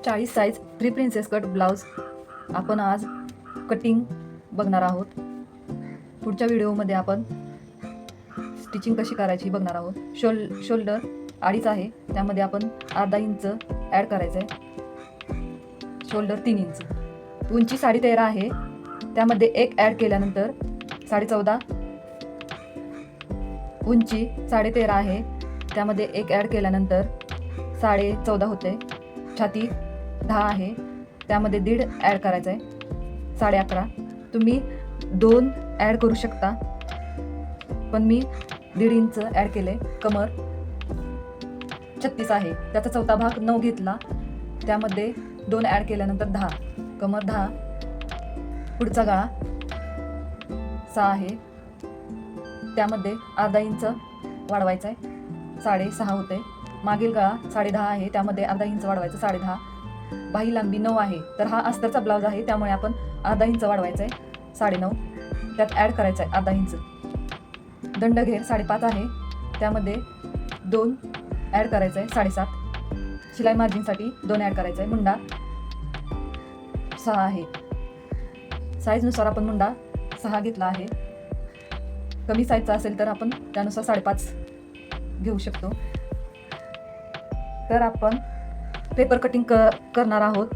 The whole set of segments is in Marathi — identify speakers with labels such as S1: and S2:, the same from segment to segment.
S1: 40 size free princess cut blouse आपण आज कटिंग बघणार आहोत। पुढच्या व्हिडिओमध्ये आपण स्टिचिंग कशी करायची बघणार आहोत। शोल्डर 2.5 आहे, त्यामध्ये आपण अर्धा इंच ॲड करायचं आहे। शोल्डर 3 इंच, उंची 13.5 आहे, त्यामध्ये 1 ॲड केल्यानंतर 14.5। उंची 13.5 आहे, त्यामध्ये 1 ॲड केल्यानंतर 14.5 होते। छाती 10 आहे, त्यामध्ये 1.5 ॲड करायचं आहे, 11.5। तुम्ही 2 ॲड करू शकता, पण मी 1.5 इंच ॲड केले। कमर 36 आहे, त्याचा चौथा भाग 9 घेतला, त्यामध्ये 2 ॲड केल्यानंतर 10, कमर 10। पुढचा गळा 6 आहे, त्यामध्ये अर्धा इंच वाढवायचा आहे, 6.5 होते। मागील गळा 10.5 आहे, त्यामध्ये अर्धा इंच वाढवायचं, 10.5। बाही लांबी 9 आहे, तर हा अस्तरचा ब्लाउज आहे, त्यामुळे आपण अर्धा इंच वाढवायचा आहे, 9.5। त्यात ॲड करायचा आहे अर्धा इंच। दंडघेर 5.5 आहे, त्यामध्ये 2 ॲड करायचं आहे, 7.5। शिलाई मार्जिनसाठी 2 ॲड करायचं आहे। मुंडा 6 आहे, साईजनुसार आपण मुंडा 6 घेतला आहे। कमी साईजचा असेल तर आपण त्यानुसार 5.5 घेऊ शकतो। तर आपण पेपर कटिंग करणार आहोत।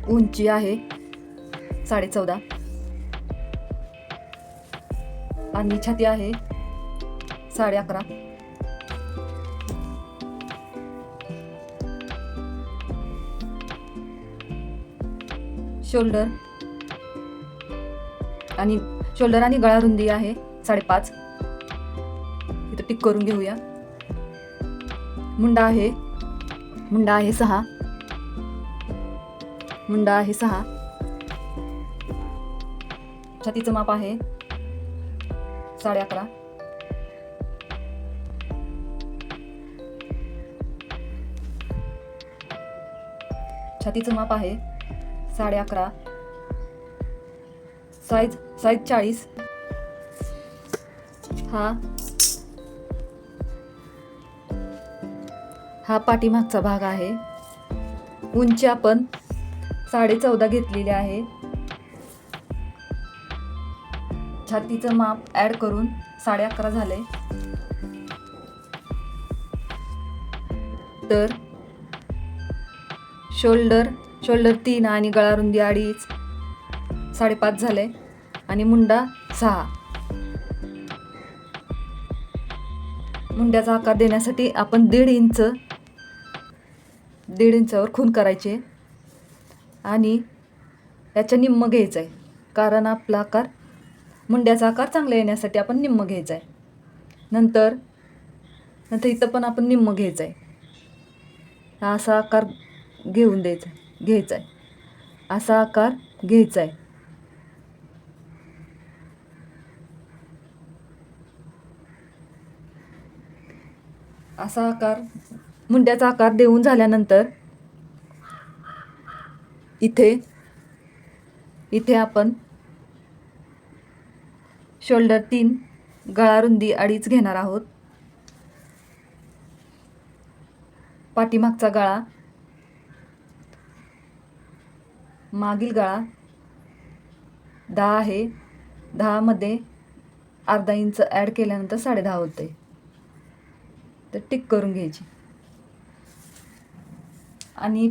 S1: उंची आहे 14.5 आणि छाती आहे 11.5। शोल्डर आणि गळा रुंदी आहे 5.5, इथं टिक करून घेऊया। मुंडा आहे 6, मुंडा आहे 6। छातीचं माप आहे 11.5। छातीचं माप आहे 11.5। साईज 40। हा पाठीमागचा भाग आहे। उंची आपण 14.5 घेतलेली आहे। छातीचं माप ॲड करून 11.5 झाले। तर शोल्डर 3 आणि गळा रुंदी 2.5, 5.5 झाले आणि मुंडा 6। मुंड्याचा आकार देण्यासाठी आपण 1.5 इंचावर खून करायचे आणि याच्या निम्म घ्यायचं आहे, कारण आपला आकार मुंड्याचा आकार चांगला येण्यासाठी आपण निम्म घ्यायचं आहे। नंतर इथं पण आपण निम्म घ्यायचं आहे। हा असा आकार घेऊन घ्यायचा आहे, असा आकार घ्यायचा आहे। असा आकार मुंड्याचा आकार देऊन झाल्यानंतर इथे आपण शोल्डर 3, गळा रुंदी 2.5 घेणार आहोत। पाठीमागचा गळा, मागील गळा 10 आहे, 10 मध्ये अर्धा इंच ॲड केल्यानंतर 10.5 होते, तर टिक करून घ्यायची। आणि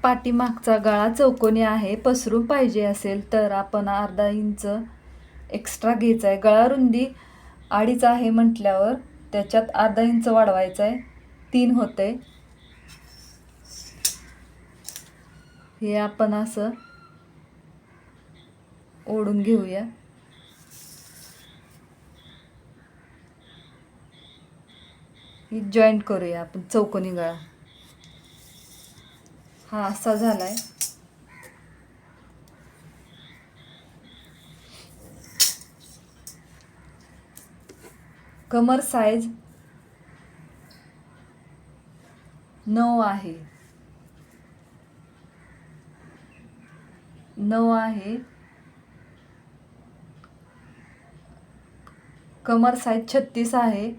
S1: पाठीमागचा गळा चौकोनी आहे, पसरून पाहिजे असेल तर आपण अर्धा इंच एक्स्ट्रा घ्यायचा आहे। गळा रुंदी 2.5 आहे म्हटल्यावर त्याच्यात अर्धा इंच वाढवायचा आहे, 3 होते। हे आपण असं ओढून घेऊया। ही जॉईंट करूया आपण चौकोनी गळा। हा असा झालाय। कमर साईज 9 आहे, 9 आहे। कमर साईज 36 आहे,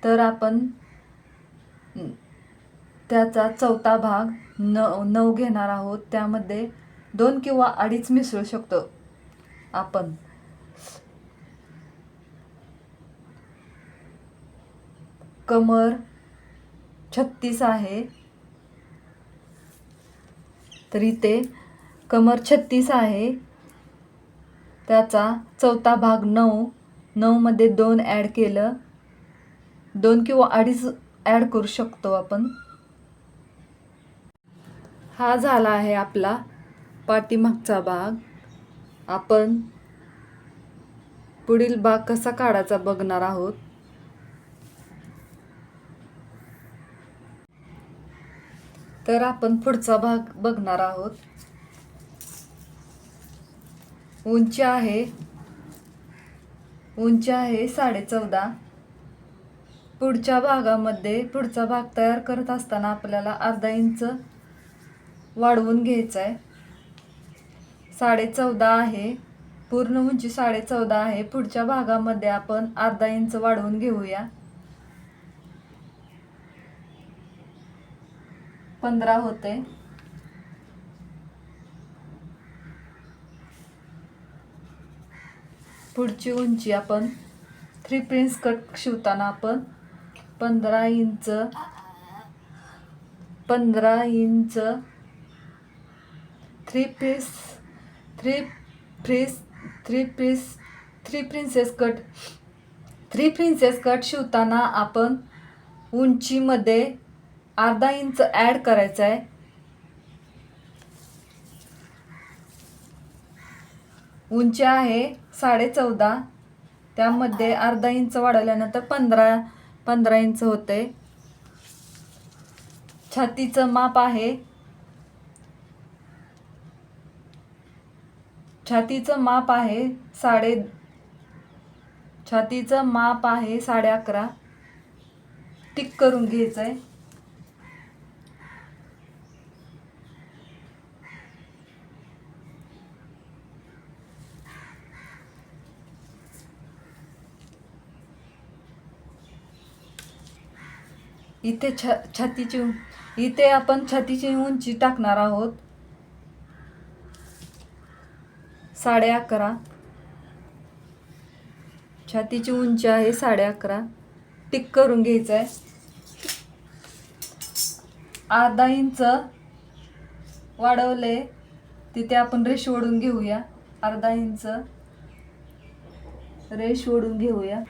S1: तर आपण त्याचा चौथा भाग 9 घेणार आहोत. त्यामध्ये 2 किंवा 2.5 मिसळू शकतो आपण. कमर 36 आहे, तर इथे कमर 36 आहे. त्याचा चौथा भाग 9 मध्ये 2 ॲड केलं, 2 किंवा 2.5 ॲड करू शकतो आपण. हा झाला आहे आपला पाठीमागचा भाग. आपण पुढील भाग कसा काढायचा बघणार आहोत. तर आपण पुढचा भाग बघणार आहोत. उंची आहे 14.5. पुढच्या भागामध्ये पुढचा भाग तयार करत असताना आपल्याला अर्धा इंच वाढवून घ्यायचं आहे. 14.5 आहे, पूर्ण उंची 14.5 आहे. पुढच्या भागामध्ये आपण अर्धा इंच वाढवून घेऊया. 15 होते. पुढची उंची आपण 3 प्रिन्स कट शिवताना आपण 15 इंच 3 प्रिन्सेस कट शिवताना आपण उंचीमध्ये अर्धा इंच ॲड करायचा आहे. उंची आहे 14.5, त्यामध्ये अर्धा इंच वाढवल्यानंतर 15 इंच होते. छातीचं माप आहे 11.5. टिक करून घ्यायचं आहे. इथे आपण छातीची उंची टाकणार आहोत 11.5. छातीची उंची आहे 11.5. टिक करून घ्यायचं आहे. अर्धा इंच वाढवले तिथे आपण रेष ओढून घेऊया. अर्धा इंच रेष ओढून घेऊया.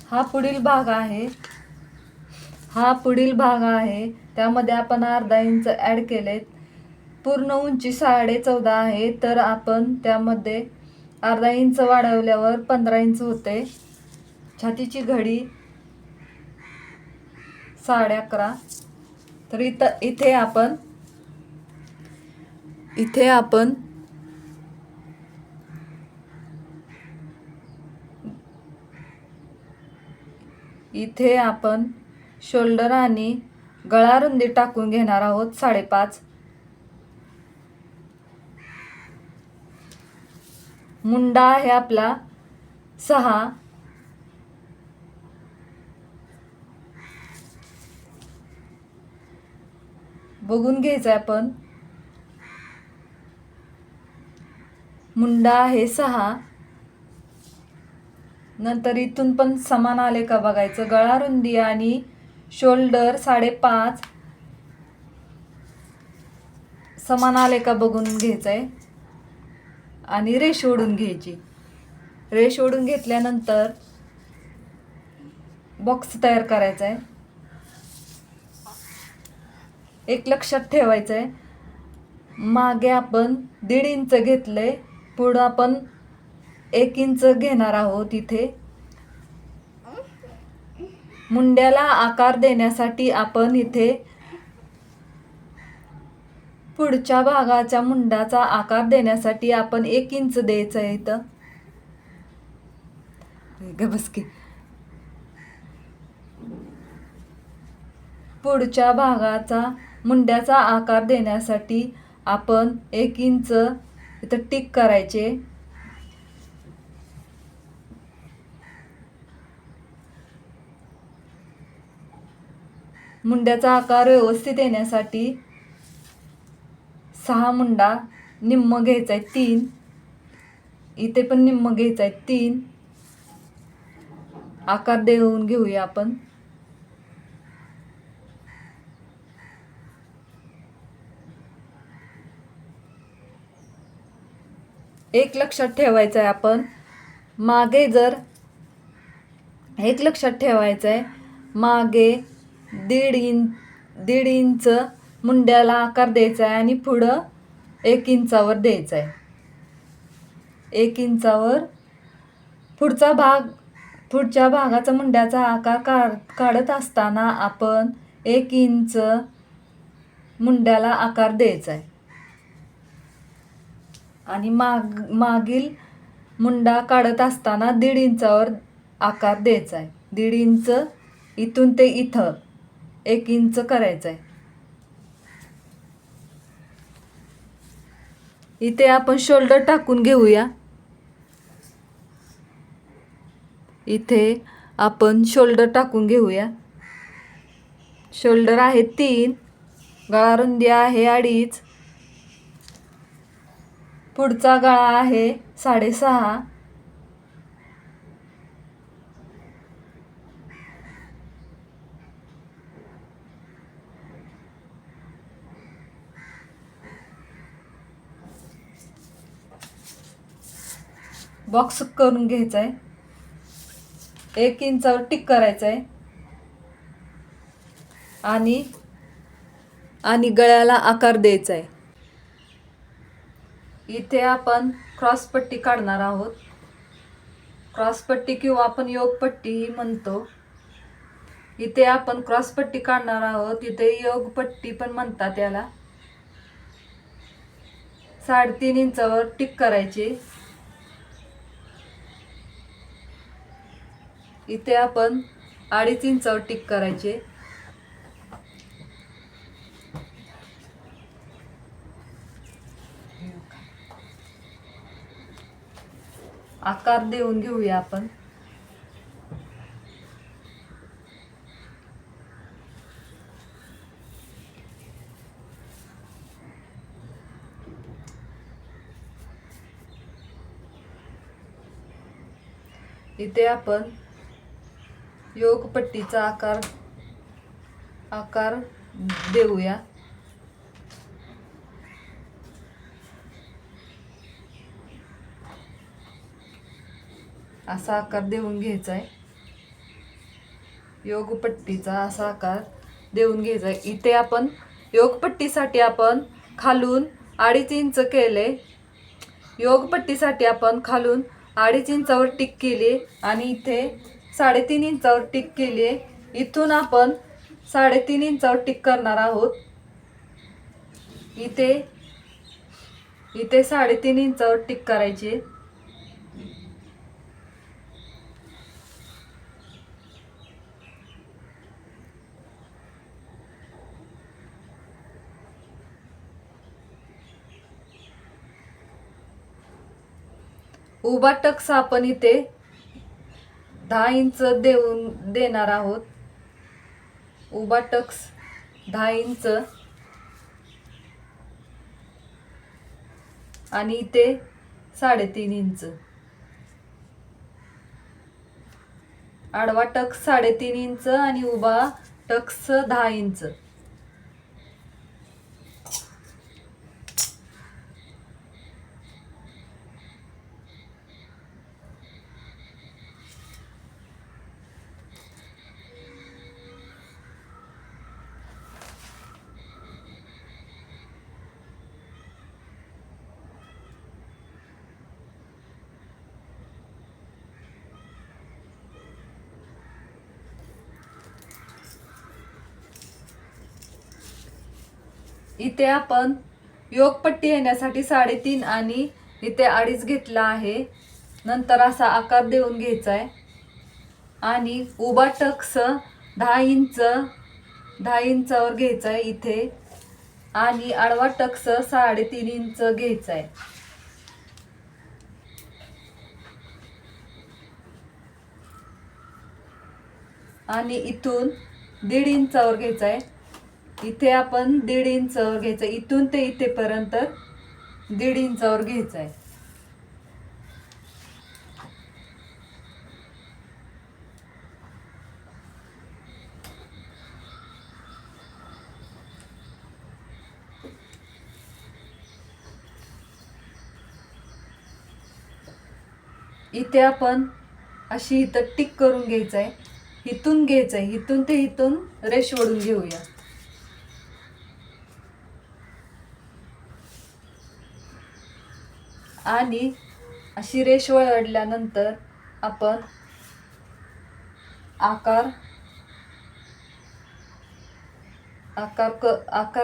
S1: हा पुढील भाग आहे. त्यामध्ये आपण अर्धा इंच ॲड केलेत. पूर्ण उंची 14.5 आहे, तर आपण त्यामध्ये अर्धा इंच वाढवल्यावर 15 इंच होते. छातीची घडी 11.5. तर इथे आपण शोल्डर आणि गळा रुंदी टाकून घेणार आहोत 5.5. मुंडा आहे आपला 6. बघून घ्यायचं आपण. मुंडा आहे 6. नंतर इथून पण समान आले का बघायचं. गळा रुंदी आणि शोल्डर 5.5 समान आले का बघून घ्यायचंय आणि रेष ओढून घ्यायची. रेष ओढून घेतल्यानंतर बॉक्स तयार करायचा आहे. एक लक्षात ठेवायचं आहे, मागे आपण 1.5 इंच घेतले, पुढं आपण 1 इंच घेणार आहोत. इथे मुंड्याला आकार देण्यासाठी आपण इथे पुढच्या भागाच्या मुंडाचा आकार देण्यासाठी आपण 1 इंच द्यायचं आहे. इथं गबसकी पुढच्या भागाचा मुंड्याचा आकार देण्यासाठी आपण 1 इंच इथं टिक करायचे. मुंड्याचा आकार व्यवस्थित येण्यासाठी 6 मुंडा निम्म घ्यायचा आहे 3, इथे पण निम्म घ्यायचा आहे 3. आकार देऊन घेऊया आपण. एक लक्षात ठेवायचं आहे आपण, मागे जर एक लक्षात ठेवायचं आहे, मागे 1.5 इंच मुंड्याला आकार द्यायचा आहे आणि पुढं 1 इंचावर द्यायचा आहे. 1 इंचावर पुढच्या भागाचा मुंड्याचा आकार काढत असताना आपण 1 इंच मुंड्याला आकार द्यायचा आहे आणि मागील मुंडा काढत असताना 1.5 इंचावर आकार द्यायचा आहे. 1.5 इंच इथून ते इथं 1 इंच करायचं आहे. इथे आपण शोल्डर टाकून घेऊया. इथे आपण शोल्डर टाकून घेऊया. शोल्डर आहे 3, गळा रुंदी आहे 2.5, पुढचा गळा आहे 6.5. बॉक्स करून घ्यायचा आहे. 1 इंचावर टिक करायचं आहे आणि गळ्याला आकार द्यायचा आहे. इथे आपण क्रॉसपट्टी काढणार आहोत. क्रॉसपट्टी किंवा आपण योगपट्टी म्हणतो. इथे आपण क्रॉसपट्टी काढणार आहोत. इथे योगपट्टी पण म्हणतात याला. 3.5 इंचावर टिक करायचे. इथे आपण 2.5 इंचावर टिक करायचे. आकार देऊन घेऊया आपण. इथे आपण योगपट्टीचा आकार देऊया. असा आकार देऊन घ्यायचा आहे. योगपट्टीचा असा आकार देऊन घ्यायचा आहे. इथे आपण योगपट्टीसाठी आपण खालून 2.5 इंच केले. योगपट्टीसाठी आपण खालून 2.5 इंचावर टिक केली आणि इथे 3.5 इंचावर टिक केली. इथून आपण 3.5 इंचावर टिक करणार आहोत. इथे 3.5 इंचावर टिक करायची. उभा टक्स आपण इथे 10 इंच देणार आहोत. उभा टक्स 10 इंच आणि इथे 3.5 इंच. आडवा टक्स 3.5 इंच आणि उभा टक्स 10 इंच. इथे आपण योगपट्टी येण्यासाठी 3.5 आणि इथे 2.5 घेतला आहे. नंतर असा आकार देऊन घ्यायचा आहे आणि उभा टक्स 10 इंचावर घ्यायचा आहे. इथे आणि आडवा टक्स 3.5 इंच घ्यायचा आहे. आणि इथून 1.5 इंचावर घ्यायचा आहे. इथे आपण 1.5 इंचावर घ्यायचं, इथून ते इथेपर्यंत 1.5 इंचावर घ्यायचं आहे. इथे आपण अशी इथं टिक करून घ्यायचं आहे. इथून घ्यायचं आहे, इथून ते इथून रेष ओढून घेऊया. आणि अशी रेष ओढल्यानंतर आपण आकार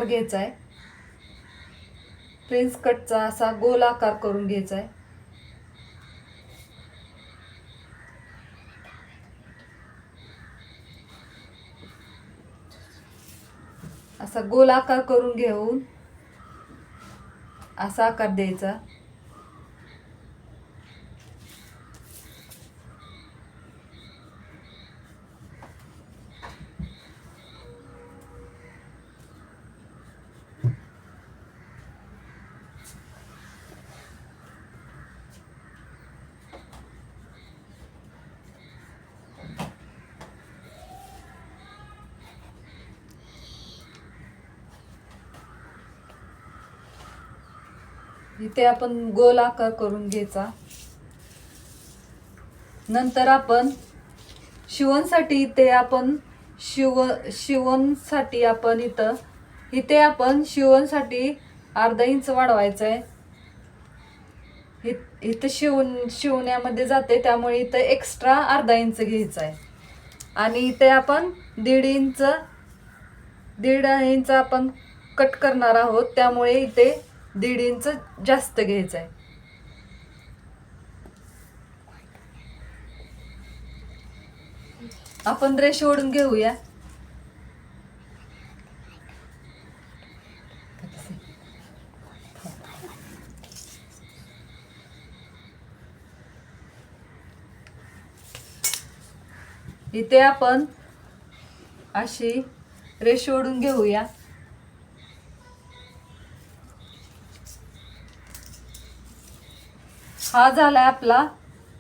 S1: घ्यायचा आहे. प्रिन्स कटचा असा गोल आकार करून घ्यायचा आहे. असा गोल आकार करून घेऊन असा आकार द्यायचा. इथे आपण गोल आकार करून घ्यायचा. नंतर आपण शिवणसाठी इथे आपण शिवणसाठी आपण इथे आपण शिवणसाठी अर्धा इंच वाढवायचं आहे. इथं शिवण्यामध्ये जाते, त्यामुळे इथं एक्स्ट्रा अर्धा इंच घ्यायचा आहे. आणि इथे आपण 1.5 इंच आपण कट करणार आहोत, त्यामुळे इथे 1.5 इंच जास्त घ्यायचं आहे. आपण रेष ओढून घेऊया. इथे आपण अशी रेष ओढून घेऊया. हा झालाय आपला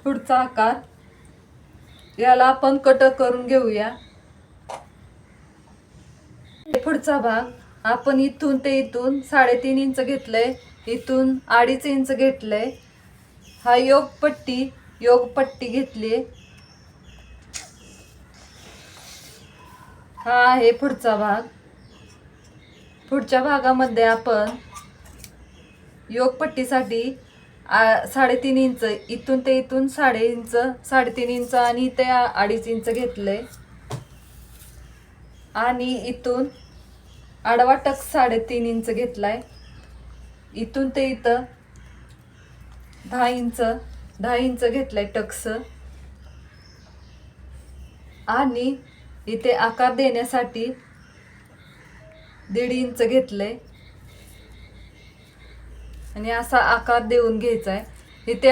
S1: पुढचा आकार. याला आपण कट करून घेऊया. पुढचा भाग आपण इथून ते इथून 3.5 इंच घेतलंय, इथून 2.5 इंच घेतलंय. हा योगपट्टी घेतली. हा आहे पुढचा भाग. पुढच्या भागामध्ये आपण योगपट्टीसाठी 3.5 इंच, इथून ते इथून 3.5 इंच आणि इथे 2.5 इंच घेतलंय. आणि इथून आडवा टक 3.5 इंच घेतलाय. इथून ते इथं 10 इंच घेतलाय टक्स. आणि इथे आकार देण्यासाठी 1.5 इंच घेतलंय आणि असा आकार देऊन घ्यायचा आहे. इथे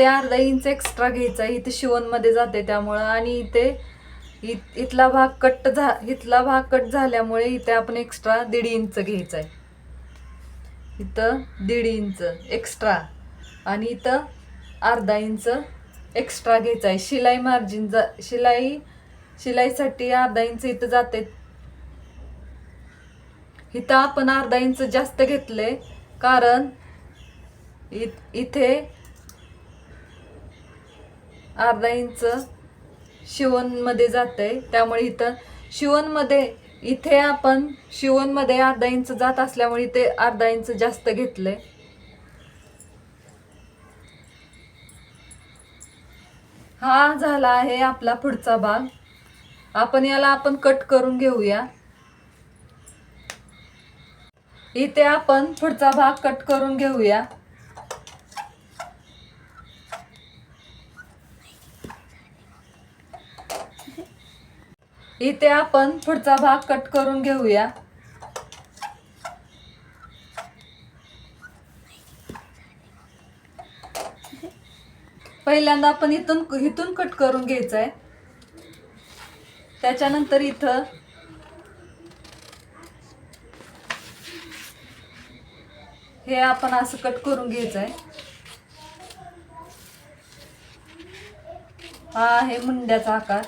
S1: अर्धा इंच एक्स्ट्रा घ्यायचा आहे, इथे शिवणमध्ये जाते त्यामुळं. आणि इथला भाग कट झाल्यामुळे इथे आपण एक्स्ट्रा 1.5 इंच घ्यायचा आहे. इथं 1.5 इंच एक्स्ट्रा आणि इथं अर्धा इंच एक्स्ट्रा घ्यायचा आहे. शिलाईसाठी अर्धा इंच इथं जाते. इथं आपण अर्धा इंच जास्त घेतले, कारण इथे अर्धा इंच शिवणमध्ये जाते, त्यामुळे इथं शिवणमध्ये अर्धा इंच जात असल्यामुळे इथे अर्धा इंच जास्त घेतले. हा झाला आहे आपला पुढचा भाग. याला आपण कट करून घेऊया. इथे आपण पुढचा भाग कट करून घेऊया. इथे आपण पुढचा भाग कट करून घेऊया. पहिल्यांदा आपण इथून इथून कट करून घ्यायचं आहे. त्याच्यानंतर इथं हे आपण असं कट करून घ्यायचं आहे. हा आहे मुंड्याचा आकार.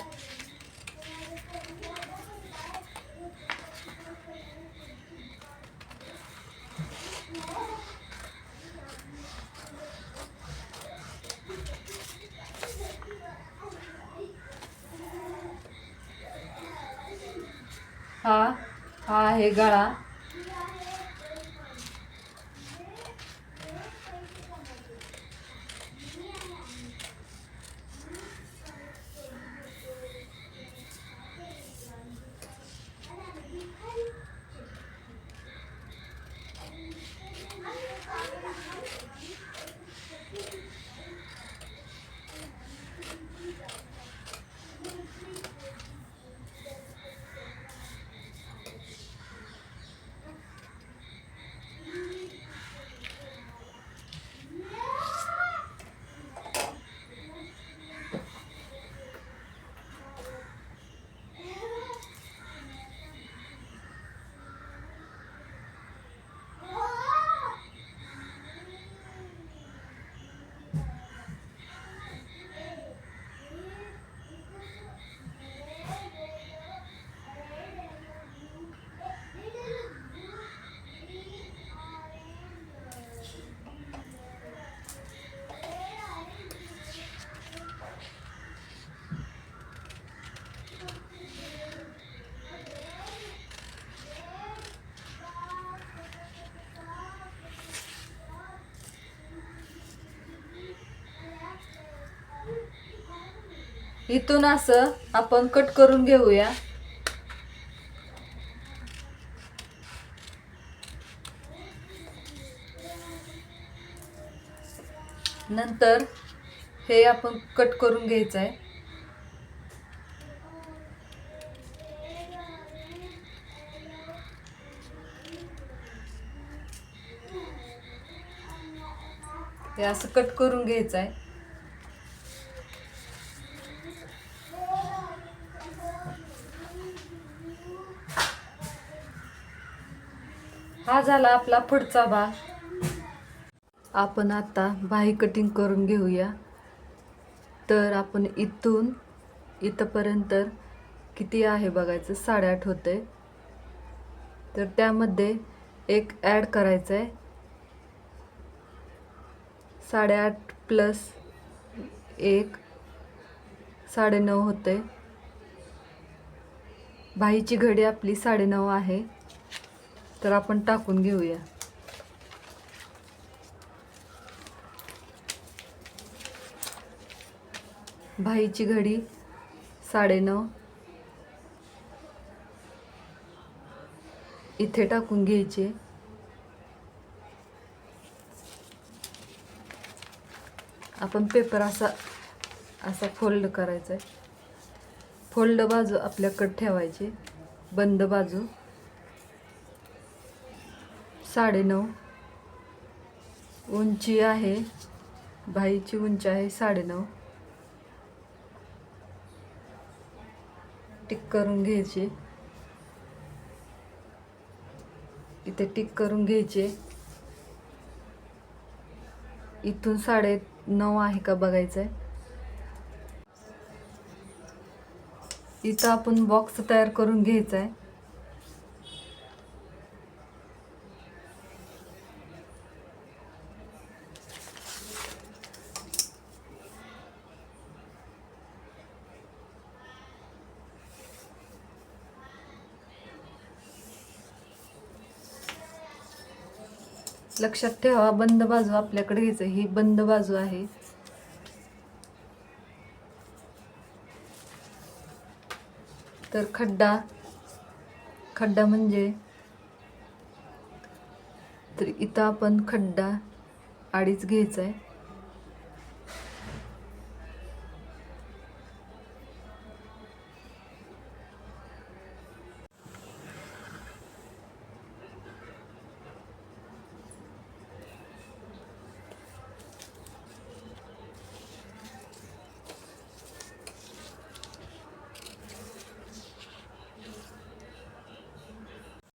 S1: हा हा आहे गळा. इथून असं आपण कट करून घेऊया. नंतर हे आपण कट करून घ्यायचं आहे. हे असं कट करून घ्यायचं आहे. हा झाला आपला पुढचा भाग. आपण आता बाही कटिंग करून घेऊया. तर आपण इथून इथपर्यंत किती आहे बघायचं. 8.5 होते. तर त्यामध्ये एक ॲड करायचं आहे. 8.5 प्लस 1 9.5 होते. बाहीची घडी आपली 9.5 आहे. तर आपण टाकून घेऊया. बाहीची घडी 9.5 इथे टाकून घ्यायचे. आपण पेपर असा फोल्ड करायचा आहे. फोल्ड बाजू आपल्याकडे ठेवायची. बंद बाजू 9.5 उंची आहे. बाहीची उंची आहे 9.5. टिक करून घ्यायचे. इथे टिक करून घ्यायचे. इथून 9.5 आहे का बघायचं आहे. इथं आपण बॉक्स तयार करून घ्यायचा आहे. लक्षात ठेवा बंद बाजू आपल्याकडे घ्यायचं. ही बंद बाजू आहे. तर खड्डा म्हणजे तर इथं आपण खड्डा 2.5 घ्यायचा आहे.